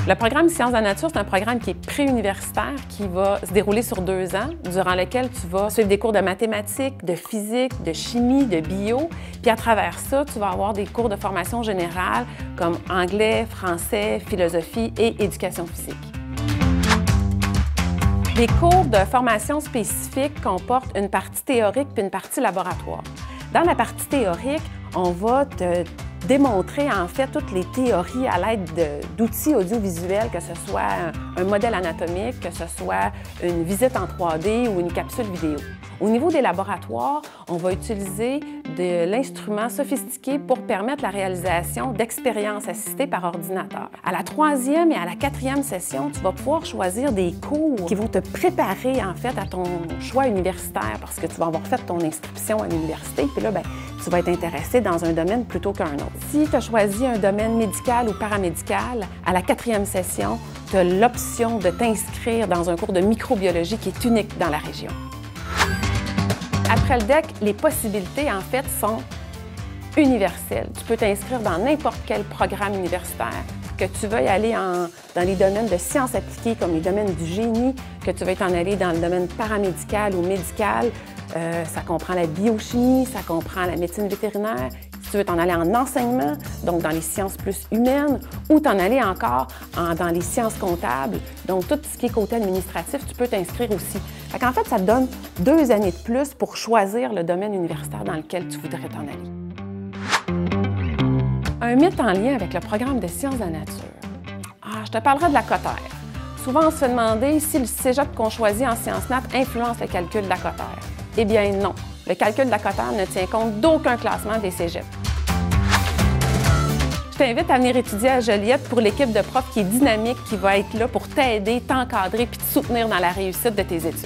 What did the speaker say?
Le programme Sciences de la nature, c'est un programme qui est préuniversitaire, qui va se dérouler sur 2 ans, durant lequel tu vas suivre des cours de mathématiques, de physique, de chimie, de bio. Puis à travers ça, tu vas avoir des cours de formation générale comme anglais, français, philosophie et éducation physique. Les cours de formation spécifique comportent une partie théorique puis une partie laboratoire. Dans la partie théorique, on va te démontrer en fait toutes les théories à l'aide d'outils audiovisuels, que ce soit un modèle anatomique, que ce soit une visite en 3D ou une capsule vidéo. Au niveau des laboratoires, on va utiliser de l'instrument sophistiqué pour permettre la réalisation d'expériences assistées par ordinateur. À la 3e et à la 4e session, tu vas pouvoir choisir des cours qui vont te préparer en fait à ton choix universitaire parce que tu vas avoir fait ton inscription à l'université, puis là, tu vas être intéressé dans un domaine plutôt qu'un autre. Si tu as choisi un domaine médical ou paramédical, à la 4e session, tu as l'option de t'inscrire dans un cours de microbiologie qui est unique dans la région. Après le DEC, les possibilités, en fait, sont universelles. Tu peux t'inscrire dans n'importe quel programme universitaire, que tu veuilles aller dans les domaines de sciences appliquées, comme les domaines du génie, que tu veuilles t'en aller dans le domaine paramédical ou médical. Ça comprend la biochimie, ça comprend la médecine vétérinaire. Si tu veux t'en aller en enseignement, donc dans les sciences plus humaines, ou t'en aller encore dans les sciences comptables, donc tout ce qui est côté administratif, tu peux t'inscrire aussi. En fait, ça te donne 2 années de plus pour choisir le domaine universitaire dans lequel tu voudrais t'en aller. Un mythe en lien avec le programme de sciences de la nature. Je te parlerai de la cotère. Souvent, on se fait demander si le cégep qu'on choisit en sciences nat influence le calcul de la cotère. Eh bien non, le calcul de la cotère ne tient compte d'aucun classement des cégeps. Je t'invite à venir étudier à Joliette pour l'équipe de profs qui est dynamique, qui va être là pour t'aider, t'encadrer puis te soutenir dans la réussite de tes études.